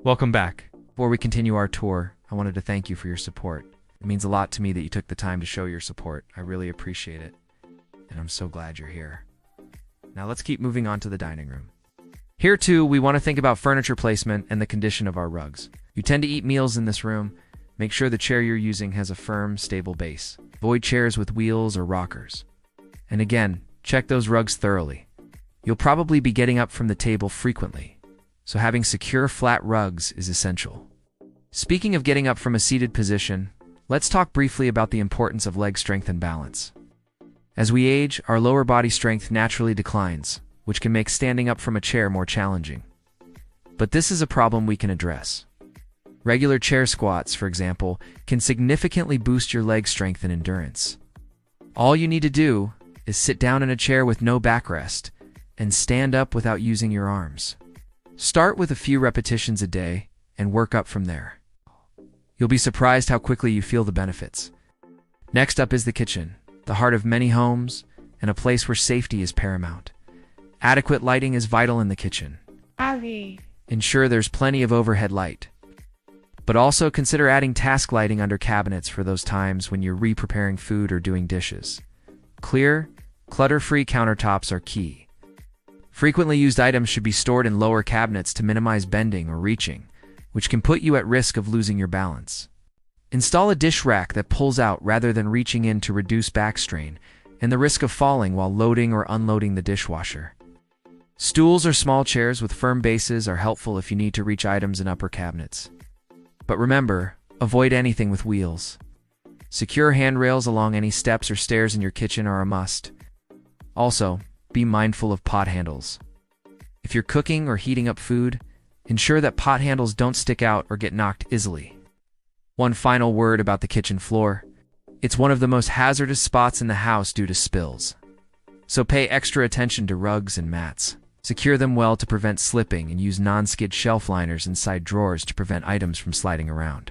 Welcome back. Before we continue our tour, I wanted to thank you for your support. It means a lot to me that you took the time to show your support. I really appreciate it, and I'm so glad you're here. Now let's keep moving on to the dining room. Here too, we want to think about furniture placement and the condition of our rugs. You tend to eat meals in this room. Make sure the chair you're using has a firm, stable base. Avoid chairs with wheels or rockers. And again, check those rugs thoroughly. You'll probably be getting up from the table frequently, so having secure, flat rugs is essential. Speaking of getting up from a seated position, let's talk briefly about the importance of leg strength and balance. As we age, our lower body strength naturally declines, which can make standing up from a chair more challenging. But this is a problem we can address. Regular chair squats, for example, can significantly boost your leg strength and endurance. All you need to do is sit down in a chair with no backrest and stand up without using your arms. Start with a few repetitions a day and work up from there. You'll be surprised how quickly you feel the benefits. Next up is the kitchen, the heart of many homes and a place where safety is paramount. Adequate lighting is vital in the kitchen. Ensure there's plenty of overhead light. But also consider adding task lighting under cabinets for those times when you're re-preparing food or doing dishes. Clear, clutter-free countertops are key. Frequently used items should be stored in lower cabinets to minimize bending or reaching, which can put you at risk of losing your balance. Install a dish rack that pulls out rather than reaching in to reduce back strain and the risk of falling while loading or unloading the dishwasher. Stools or small chairs with firm bases are helpful if you need to reach items in upper cabinets. But remember, avoid anything with wheels. Secure handrails along any steps or stairs in your kitchen are a must. Also, be mindful of pot handles. If you're cooking or heating up food, ensure that pot handles don't stick out or get knocked easily. One final word about the kitchen floor. It's one of the most hazardous spots in the house due to spills. So pay extra attention to rugs and mats. Secure them well to prevent slipping and use non-skid shelf liners inside drawers to prevent items from sliding around.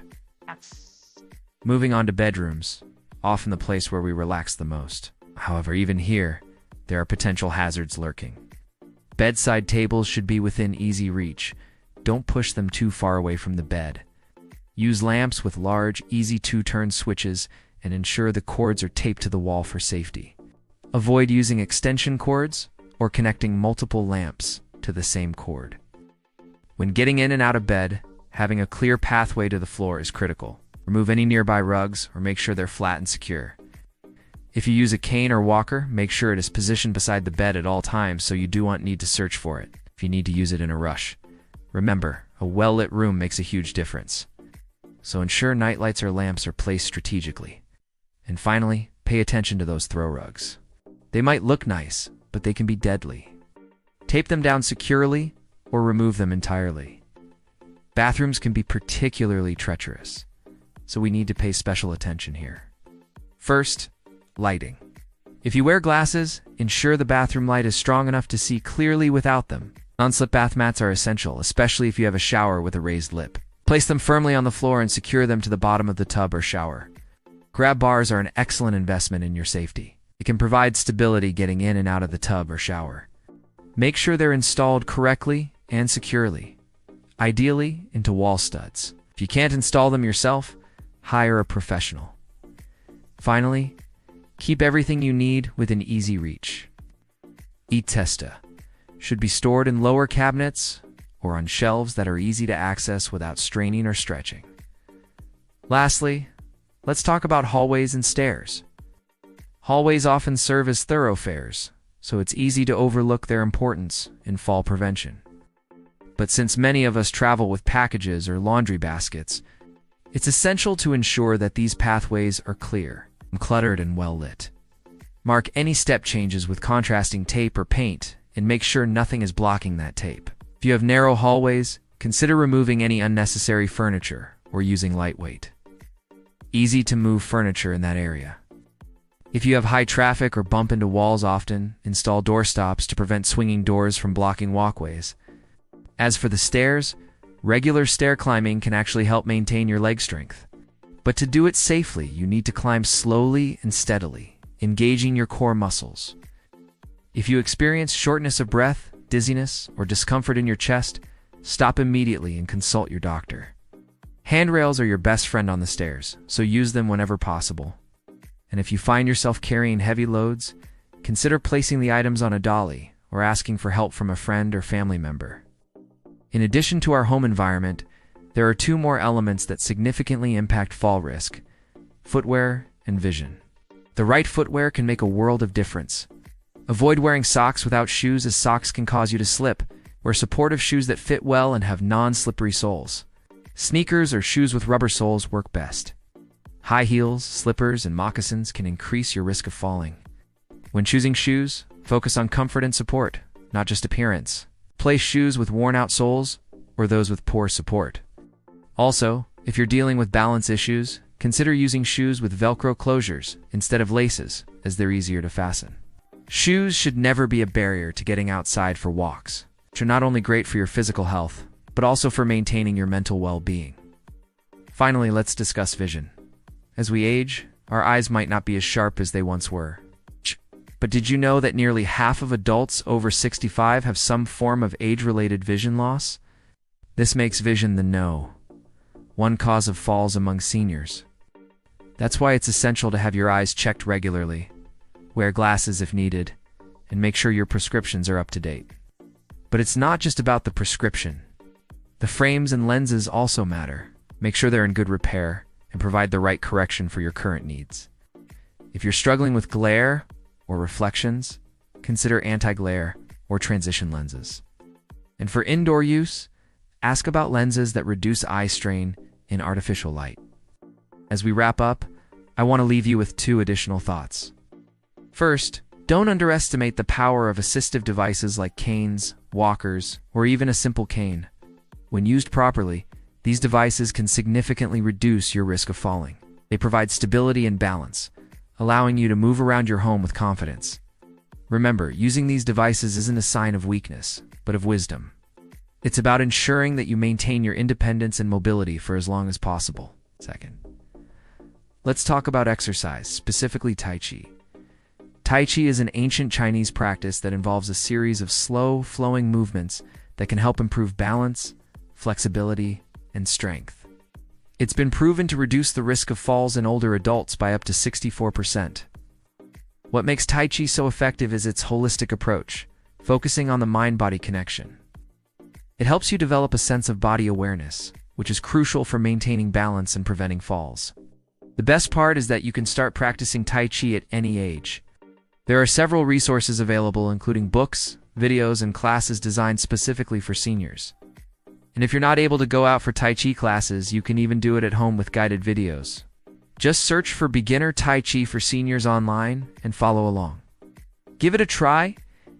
Moving on to bedrooms, often the place where we relax the most. However, even here, there are potential hazards lurking. Bedside tables should be within easy reach. Don't push them too far away from the bed. Use lamps with large, easy two-turn switches and ensure the cords are taped to the wall for safety. Avoid using extension cords or connecting multiple lamps to the same cord. When getting in and out of bed, having a clear pathway to the floor is critical. Remove any nearby rugs or make sure they're flat and secure. If you use a cane or walker, make sure it is positioned beside the bed at all times so you do not need to search for it if you need to use it in a rush. Remember, a well-lit room makes a huge difference. So ensure nightlights or lamps are placed strategically. And finally, pay attention to those throw rugs. They might look nice, but they can be deadly. Tape them down securely or remove them entirely. Bathrooms can be particularly treacherous, so we need to pay special attention here. First, lighting. If you wear glasses, ensure the bathroom light is strong enough to see clearly without them. Non-slip bath mats are essential, especially if you have a shower with a raised lip. Place them firmly on the floor and secure them to the bottom of the tub or shower. Grab bars are an excellent investment in your safety. It can provide stability getting in and out of the tub or shower. Make sure they're installed correctly and securely, ideally into wall studs. If you can't install them yourself, hire a professional. Finally, keep everything you need within easy reach. Eat testa should be stored in lower cabinets or on shelves that are easy to access without straining or stretching. Lastly, let's talk about hallways and stairs. Hallways often serve as thoroughfares, so it's easy to overlook their importance in fall prevention. But since many of us travel with packages or laundry baskets, it's essential to ensure that these pathways are clear, uncluttered, and well lit. Mark any step changes with contrasting tape or paint and make sure nothing is blocking that tape. If you have narrow hallways, consider removing any unnecessary furniture or using lightweight, easy-to-move furniture in that area. If you have high traffic or bump into walls often, install door stops to prevent swinging doors from blocking walkways. As for the stairs, regular stair climbing can actually help maintain your leg strength. But to do it safely, you need to climb slowly and steadily, engaging your core muscles. If you experience shortness of breath, dizziness, or discomfort in your chest, stop immediately and consult your doctor. Handrails are your best friend on the stairs, so use them whenever possible. And if you find yourself carrying heavy loads, consider placing the items on a dolly or asking for help from a friend or family member. In addition to our home environment, there are two more elements that significantly impact fall risk: footwear and vision. The right footwear can make a world of difference. Avoid wearing socks without shoes, as socks can cause you to slip. Wear supportive shoes that fit well and have non-slippery soles. Sneakers or shoes with rubber soles work best. High heels, slippers, and moccasins can increase your risk of falling. When choosing shoes, focus on comfort and support, not just appearance. Place shoes with worn-out soles or those with poor support. Also, if you're dealing with balance issues, consider using shoes with Velcro closures instead of laces, as they're easier to fasten. Shoes should never be a barrier to getting outside for walks, which are not only great for your physical health, but also for maintaining your mental well-being. Finally, let's discuss vision. As we age, our eyes might not be as sharp as they once were. But did you know that nearly half of adults over 65 have some form of age-related vision loss? This makes vision the #1 cause of falls among seniors. That's why it's essential to have your eyes checked regularly, wear glasses if needed, and make sure your prescriptions are up to date. But it's not just about the prescription. The frames and lenses also matter. Make sure they're in good repair and provide the right correction for your current needs. If you're struggling with glare or reflections, consider anti-glare or transition lenses. And for indoor use, ask about lenses that reduce eye strain in artificial light. As we wrap up, I want to leave you with 2 additional thoughts. First, don't underestimate the power of assistive devices like canes, walkers, or even a simple cane. When used properly, these devices can significantly reduce your risk of falling. They provide stability and balance, allowing you to move around your home with confidence. Remember, using these devices isn't a sign of weakness, but of wisdom. It's about ensuring that you maintain your independence and mobility for as long as possible. Second, let's talk about exercise, specifically Tai Chi. Tai Chi is an ancient Chinese practice that involves a series of slow, flowing movements that can help improve balance, flexibility, and strength. It's been proven to reduce the risk of falls in older adults by up to 64%. What makes Tai Chi so effective is its holistic approach, focusing on the mind-body connection. It helps you develop a sense of body awareness, which is crucial for maintaining balance and preventing falls. The best part is that you can start practicing Tai Chi at any age. There are several resources available, including books, videos, and classes designed specifically for seniors. And if you're not able to go out for Tai Chi classes, you can even do it at home with guided videos. Just search for Beginner Tai Chi for Seniors online and follow along. Give it a try,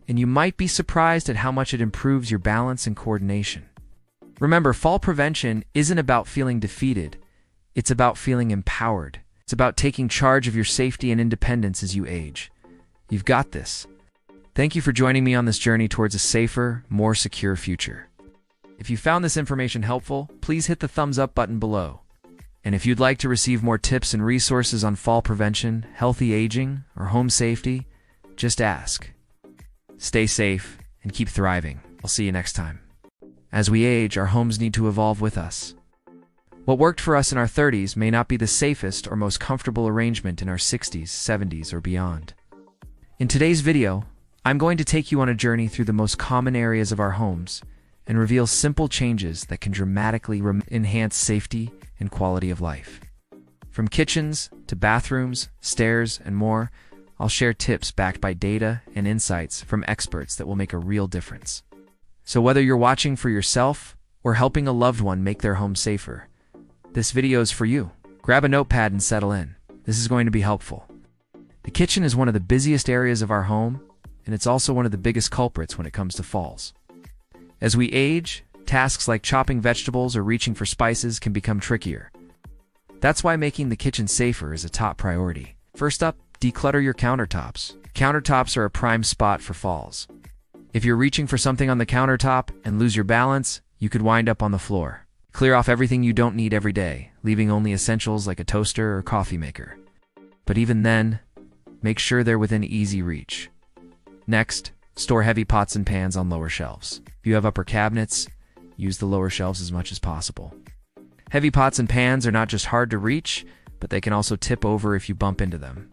and you might be surprised at how much it improves your balance and coordination. Remember, fall prevention isn't about feeling defeated. It's about feeling empowered. It's about taking charge of your safety and independence as you age. You've got this. Thank you for joining me on this journey towards a safer, more secure future. If you found this information helpful, please hit the thumbs up button below. And if you'd like to receive more tips and resources on fall prevention, healthy aging, or home safety, just ask. Stay safe and keep thriving. I'll see you next time. As we age, our homes need to evolve with us. What worked for us in our 30s may not be the safest or most comfortable arrangement in our 60s, 70s, or beyond. In today's video, I'm going to take you on a journey through the most common areas of our homes and reveal simple changes that can dramatically enhance safety and quality of life. From kitchens to bathrooms, stairs, and more, I'll share tips backed by data and insights from experts that will make a real difference. So whether you're watching for yourself or helping a loved one make their home safer, this video is for you. Grab a notepad and settle in. This is going to be helpful. The kitchen is one of the busiest areas of our home, and it's also one of the biggest culprits when it comes to falls. As we age, tasks like chopping vegetables or reaching for spices can become trickier. That's why making the kitchen safer is a top priority. First up, declutter your countertops. Countertops are a prime spot for falls. If you're reaching for something on the countertop and lose your balance, you could wind up on the floor. Clear off everything you don't need every day, leaving only essentials like a toaster or coffee maker. But even then, make sure they're within easy reach. Next, store heavy pots and pans on lower shelves. If you have upper cabinets, use the lower shelves as much as possible. Heavy pots and pans are not just hard to reach, but they can also tip over if you bump into them.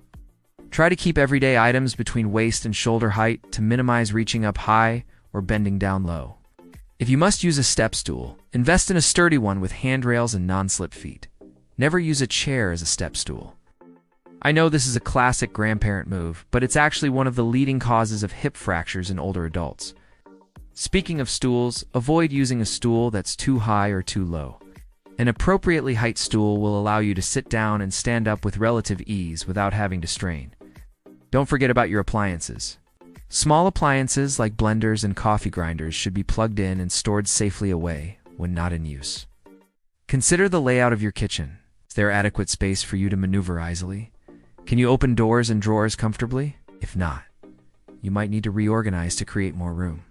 Try to keep everyday items between waist and shoulder height to minimize reaching up high or bending down low. If you must use a step stool, invest in a sturdy one with handrails and non-slip feet. Never use a chair as a step stool. I know this is a classic grandparent move, but it's actually one of the leading causes of hip fractures in older adults. Speaking of stools, avoid using a stool that's too high or too low. An appropriately height stool will allow you to sit down and stand up with relative ease without having to strain. Don't forget about your appliances. Small appliances like blenders and coffee grinders should be plugged in and stored safely away when not in use. Consider the layout of your kitchen. Is there adequate space for you to maneuver easily? Can you open doors and drawers comfortably? If not, you might need to reorganize to create more room.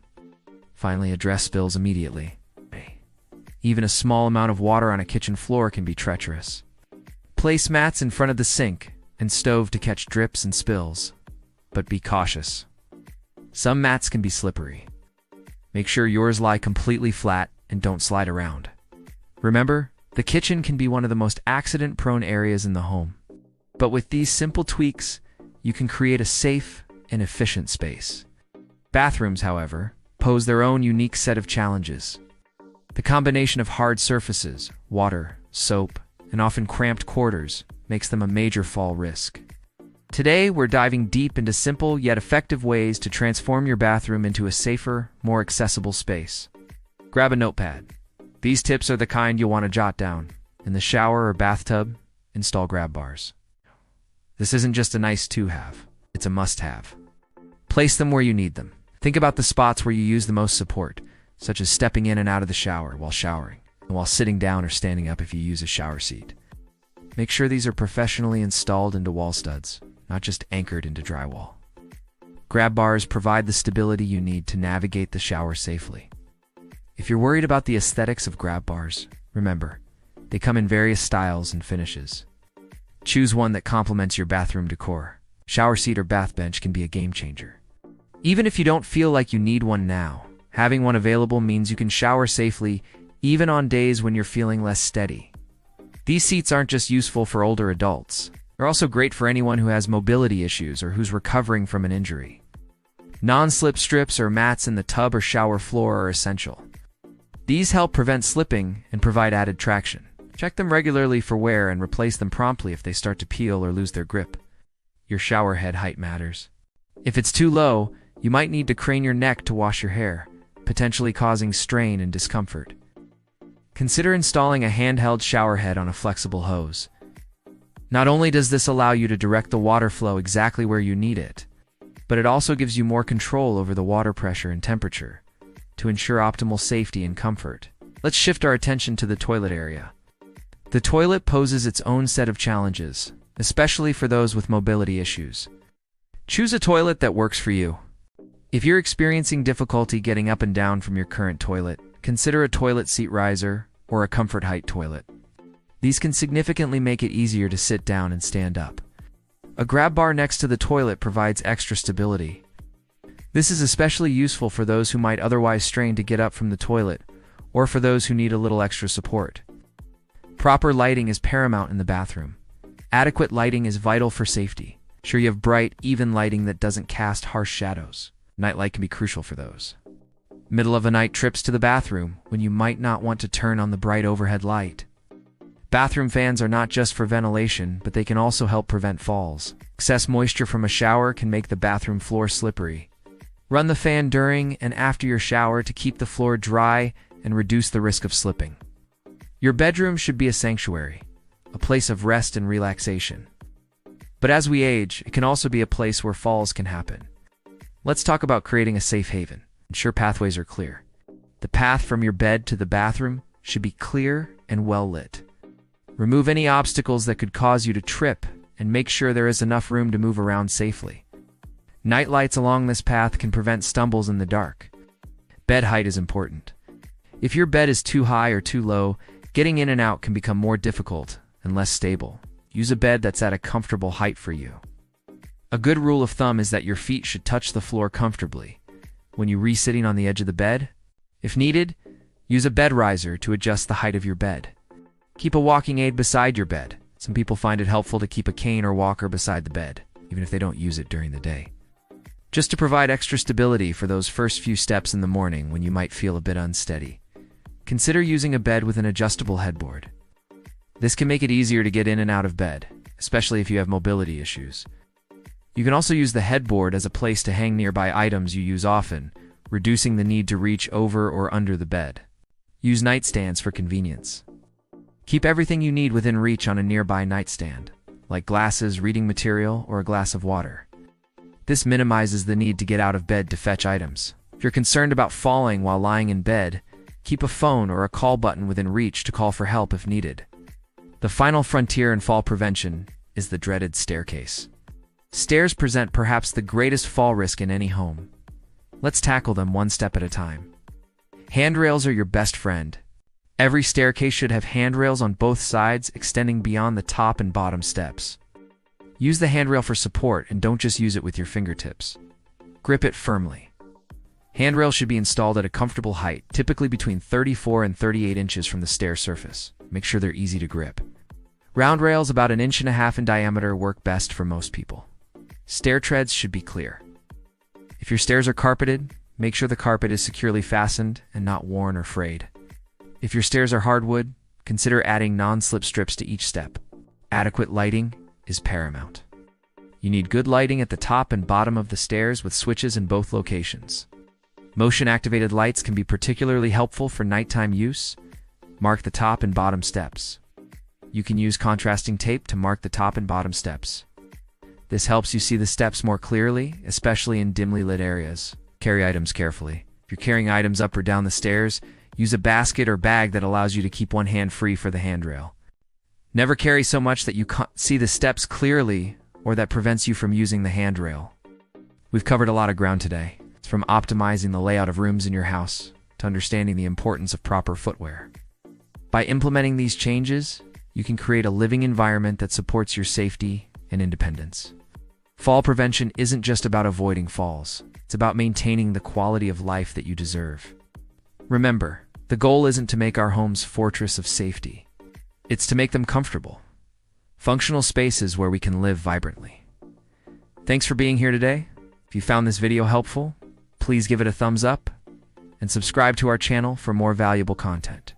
Finally, address spills immediately. Even a small amount of water on a kitchen floor can be treacherous. Place mats in front of the sink and stove to catch drips and spills, but be cautious. Some mats can be slippery. Make sure yours lie completely flat and don't slide around. Remember, the kitchen can be one of the most accident-prone areas in the home. But with these simple tweaks, you can create a safe and efficient space. Bathrooms, however, pose their own unique set of challenges. The combination of hard surfaces, water, soap, and often cramped quarters makes them a major fall risk. Today, we're diving deep into simple yet effective ways to transform your bathroom into a safer, more accessible space. Grab a notepad. These tips are the kind you'll want to jot down. In the shower or bathtub, install grab bars. This isn't just a nice to-have, it's a must-have. Place them where you need them. Think about the spots where you use the most support, such as stepping in and out of the shower while showering, and while sitting down or standing up if you use a shower seat. Make sure these are professionally installed into wall studs, not just anchored into drywall. Grab bars provide the stability you need to navigate the shower safely. If you're worried about the aesthetics of grab bars, remember, they come in various styles and finishes. Choose one that complements your bathroom decor. Shower seat or bath bench can be a game changer. Even if you don't feel like you need one now, having one available means you can shower safely even on days when you're feeling less steady. These seats aren't just useful for older adults. They're also great for anyone who has mobility issues or who's recovering from an injury. Non-slip strips or mats in the tub or shower floor are essential. These help prevent slipping and provide added traction. Check them regularly for wear and replace them promptly if they start to peel or lose their grip. Your shower head height matters. If it's too low, you might need to crane your neck to wash your hair, potentially causing strain and discomfort. Consider installing a handheld shower head on a flexible hose. Not only does this allow you to direct the water flow exactly where you need it, but it also gives you more control over the water pressure and temperature to ensure optimal safety and comfort. Let's shift our attention to the toilet area. The toilet poses its own set of challenges, especially for those with mobility issues. Choose a toilet that works for you. If you're experiencing difficulty getting up and down from your current toilet, consider a toilet seat riser or a comfort height toilet. These can significantly make it easier to sit down and stand up. A grab bar next to the toilet provides extra stability. This is especially useful for those who might otherwise strain to get up from the toilet, or for those who need a little extra support. Proper lighting is paramount in the bathroom. Adequate lighting is vital for safety. Ensure you have bright, even lighting that doesn't cast harsh shadows. Nightlight can be crucial for those. Middle of the night trips to the bathroom when you might not want to turn on the bright overhead light. Bathroom fans are not just for ventilation, but they can also help prevent falls. Excess moisture from a shower can make the bathroom floor slippery. Run the fan during and after your shower to keep the floor dry and reduce the risk of slipping. Your bedroom should be a sanctuary, a place of rest and relaxation. But as we age, it can also be a place where falls can happen. Let's talk about creating a safe haven. Ensure pathways are clear. The path from your bed to the bathroom should be clear and well lit. Remove any obstacles that could cause you to trip and make sure there is enough room to move around safely. Night lights along this path can prevent stumbles in the dark. Bed height is important. If your bed is too high or too low, getting in and out can become more difficult and less stable. Use a bed that's at a comfortable height for you. A good rule of thumb is that your feet should touch the floor comfortably when you're sitting on the edge of the bed. If needed, Use a bed riser to adjust the height of your bed. Keep a walking aid beside your bed. Some people find it helpful to keep a cane or walker beside the bed, even if they don't use it during the day. Just to provide extra stability for those first few steps in the morning when you might feel a bit unsteady. Consider using a bed with an adjustable headboard. This can make it easier to get in and out of bed, especially if you have mobility issues. You can also use the headboard as a place to hang nearby items you use often, reducing the need to reach over or under the bed. Use nightstands for convenience. Keep everything you need within reach on a nearby nightstand, like glasses, reading material, or a glass of water. This minimizes the need to get out of bed to fetch items. If you're concerned about falling while lying in bed, keep a phone or a call button within reach to call for help if needed. The final frontier in fall prevention is the dreaded staircase. Stairs present perhaps the greatest fall risk in any home. Let's tackle them one step at a time. Handrails are your best friend. Every staircase should have handrails on both sides extending beyond the top and bottom steps. Use the handrail for support and don't just use it with your fingertips. Grip it firmly. Handrails should be installed at a comfortable height, typically between 34 and 38 inches from the stair surface. Make sure they're easy to grip. Round rails about 1.5 inches in diameter work best for most people. Stair treads should be clear. If your stairs are carpeted, make sure the carpet is securely fastened and not worn or frayed. If your stairs are hardwood, consider adding non-slip strips to each step. Adequate lighting is paramount. You need good lighting at the top and bottom of the stairs with switches in both locations. Motion-activated lights can be particularly helpful for nighttime use. Mark the top and bottom steps. You can use contrasting tape to mark the top and bottom steps. This helps you see the steps more clearly, especially in dimly lit areas. Carry items carefully. If you're carrying items up or down the stairs, use a basket or bag that allows you to keep one hand free for the handrail. Never carry so much that you can't see the steps clearly or that prevents you from using the handrail. We've covered a lot of ground today. It's from optimizing the layout of rooms in your house to understanding the importance of proper footwear. By implementing these changes, you can create a living environment that supports your safety and independence. Fall prevention isn't just about avoiding falls. It's about maintaining the quality of life that you deserve. Remember, the goal isn't to make our homes fortress of safety. It's to make them comfortable, functional spaces where we can live vibrantly. Thanks for being here today. If you found this video helpful, please give it a thumbs up and subscribe to our channel for more valuable content.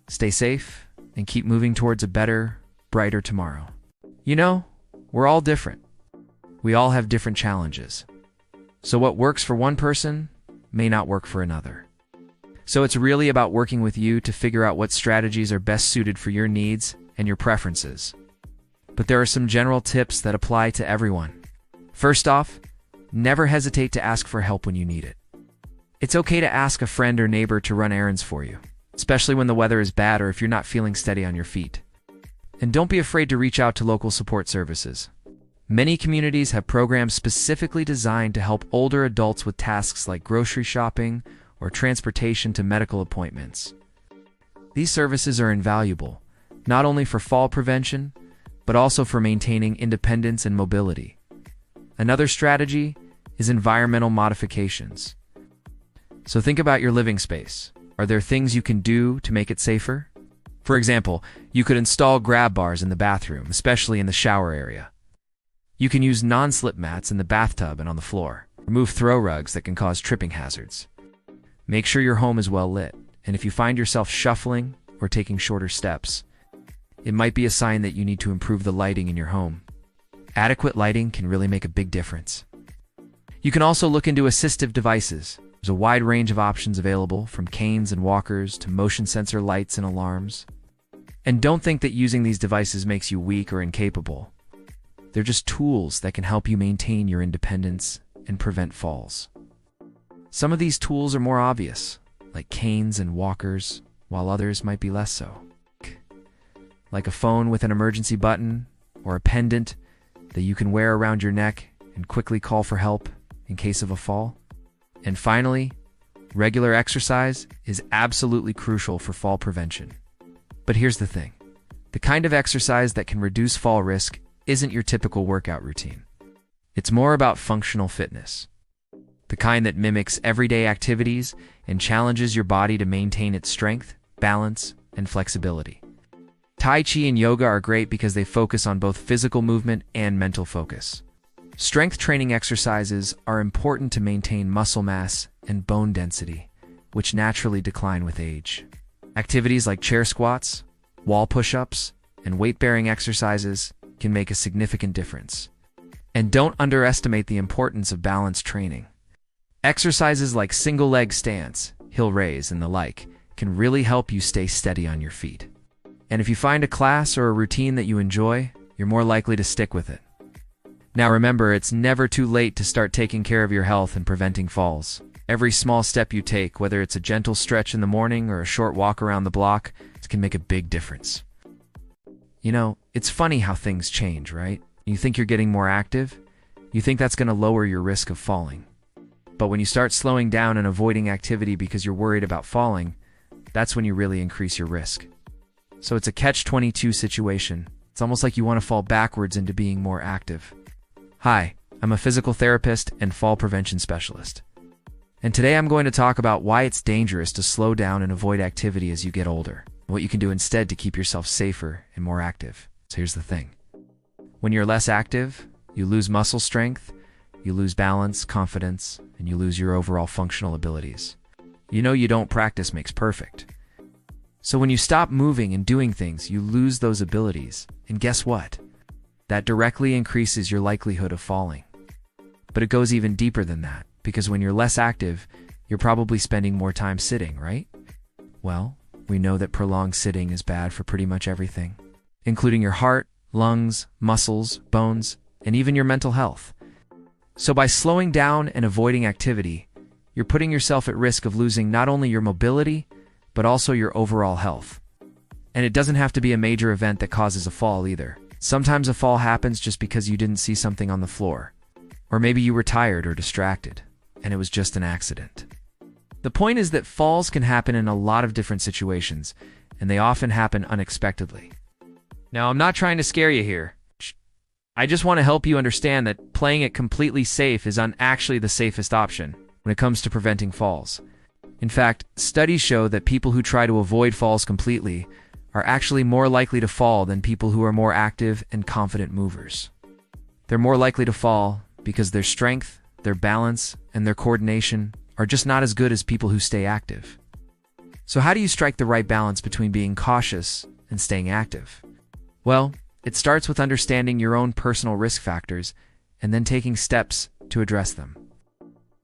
Stay safe and keep moving towards a better, brighter tomorrow. You know, we're all different. We all have different challenges. So what works for one person may not work for another. So it's really about working with you to figure out what strategies are best suited for your needs and your preferences. But there are some general tips that apply to everyone. First off, never hesitate to ask for help when you need it. It's okay to ask a friend or neighbor to run errands for you, especially when the weather is bad or if you're not feeling steady on your feet. And don't be afraid to reach out to local support services. Many communities have programs specifically designed to help older adults with tasks like grocery shopping or transportation to medical appointments. These services are invaluable, not only for fall prevention, but also for maintaining independence and mobility. Another strategy is environmental modifications. So think about your living space. Are there things you can do to make it safer? For example, you could install grab bars in the bathroom, especially in the shower area. You can use non-slip mats in the bathtub and on the floor. Remove throw rugs that can cause tripping hazards. Make sure your home is well lit, and if you find yourself shuffling or taking shorter steps, it might be a sign that you need to improve the lighting in your home. Adequate lighting can really make a big difference. You can also look into assistive devices. There's a wide range of options available, from canes and walkers to motion sensor lights and alarms. And don't think that using these devices makes you weak or incapable. They're just tools that can help you maintain your independence and prevent falls. Some of these tools are more obvious, like canes and walkers, while others might be less so. Like a phone with an emergency button or a pendant that you can wear around your neck and quickly call for help in case of a fall. And finally, regular exercise is absolutely crucial for fall prevention. But here's the thing. The kind of exercise that can reduce fall risk isn't your typical workout routine. It's more about functional fitness. The kind that mimics everyday activities and challenges your body to maintain its strength, balance, and flexibility. Tai Chi and yoga are great because they focus on both physical movement and mental focus. Strength training exercises are important to maintain muscle mass and bone density, which naturally decline with age. Activities like chair squats, wall push-ups, and weight-bearing exercises can make a significant difference. And don't underestimate the importance of balance training. Exercises like single leg stance, hill raise, and the like can really help you stay steady on your feet. And if you find a class or a routine that you enjoy, you're more likely to stick with it. Now remember, it's never too late to start taking care of your health and preventing falls. Every small step you take, whether it's a gentle stretch in the morning or a short walk around the block, can make a big difference. You know, it's funny how things change, right? You think you're getting more active, you think that's going to lower your risk of falling. But when you start slowing down and avoiding activity because you're worried about falling, that's when you really increase your risk. So it's a catch-22 situation. It's almost like you want to fall backwards into being more active. Hi, I'm a physical therapist and fall prevention specialist. And today I'm going to talk about why it's dangerous to slow down and avoid activity as you get older, and what you can do instead to keep yourself safer and more active. So here's the thing. When you're less active, you lose muscle strength, you lose balance, confidence, and you lose your overall functional abilities. You know, you don't practice makes perfect. So when you stop moving and doing things, you lose those abilities. And guess what? That directly increases your likelihood of falling. But it goes even deeper than that, because when you're less active, you're probably spending more time sitting, right? Well, we know that prolonged sitting is bad for pretty much everything, including your heart, lungs, muscles, bones, and even your mental health. So by slowing down and avoiding activity, you're putting yourself at risk of losing not only your mobility, but also your overall health. And it doesn't have to be a major event that causes a fall either. Sometimes a fall happens just because you didn't see something on the floor. Or maybe you were tired or distracted, and it was just an accident. The point is that falls can happen in a lot of different situations, and they often happen unexpectedly. Now, I'm not trying to scare you here. I just want to help you understand that playing it completely safe is actually the safest option when it comes to preventing falls. In fact, studies show that people who try to avoid falls completely are actually more likely to fall than people who are more active and confident movers. They're more likely to fall because their strength, their balance, and their coordination are just not as good as people who stay active. So how do you strike the right balance between being cautious and staying active? Well, it starts with understanding your own personal risk factors and then taking steps to address them.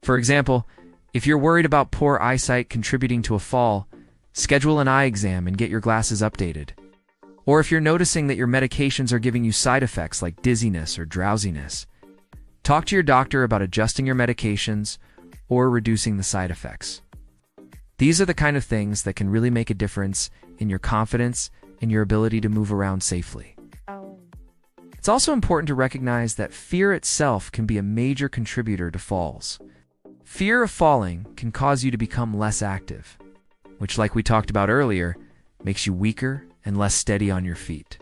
For example, if you're worried about poor eyesight contributing to a fall, schedule an eye exam and get your glasses updated. Or if you're noticing that your medications are giving you side effects like dizziness or drowsiness, talk to your doctor about adjusting your medications or reducing the side effects. These are the kind of things that can really make a difference in your confidence and your ability to move around safely. It's also important to recognize that fear itself can be a major contributor to falls. Fear of falling can cause you to become less active, which, like we talked about earlier, makes you weaker and less steady on your feet.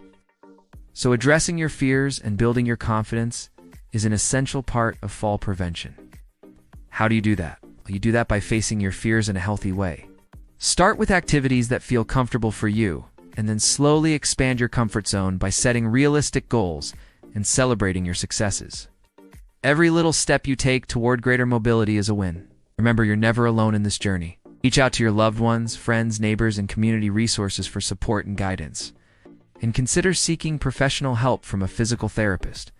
So addressing your fears and building your confidence is an essential part of fall prevention. How do you do that? Well, you do that by facing your fears in a healthy way. Start with activities that feel comfortable for you, and then slowly expand your comfort zone by setting realistic goals and celebrating your successes. Every little step you take toward greater mobility is a win. Remember, you're never alone in this journey. Reach out to your loved ones, friends, neighbors, and community resources for support and guidance. And consider seeking professional help from a physical therapist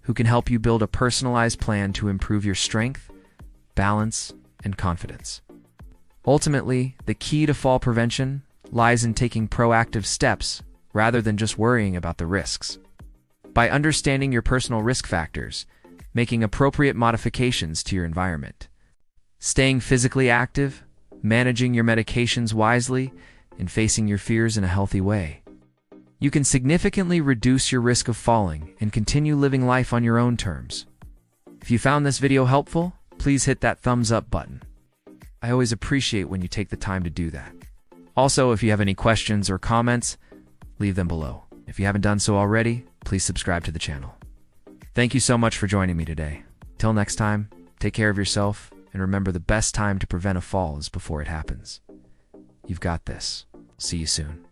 who can help you build a personalized plan to improve your strength, balance, and confidence. Ultimately, the key to fall prevention lies in taking proactive steps rather than just worrying about the risks. By understanding your personal risk factors, making appropriate modifications to your environment, staying physically active, managing your medications wisely, and facing your fears in a healthy way, you can significantly reduce your risk of falling and continue living life on your own terms. If you found this video helpful, please hit that thumbs up button. I always appreciate when you take the time to do that. Also, if you have any questions or comments, leave them below. If you haven't done so already, please subscribe to the channel. Thank you so much for joining me today. Till next time, take care of yourself And remember, the best time to prevent a fall is before it happens. You've got this. See you soon.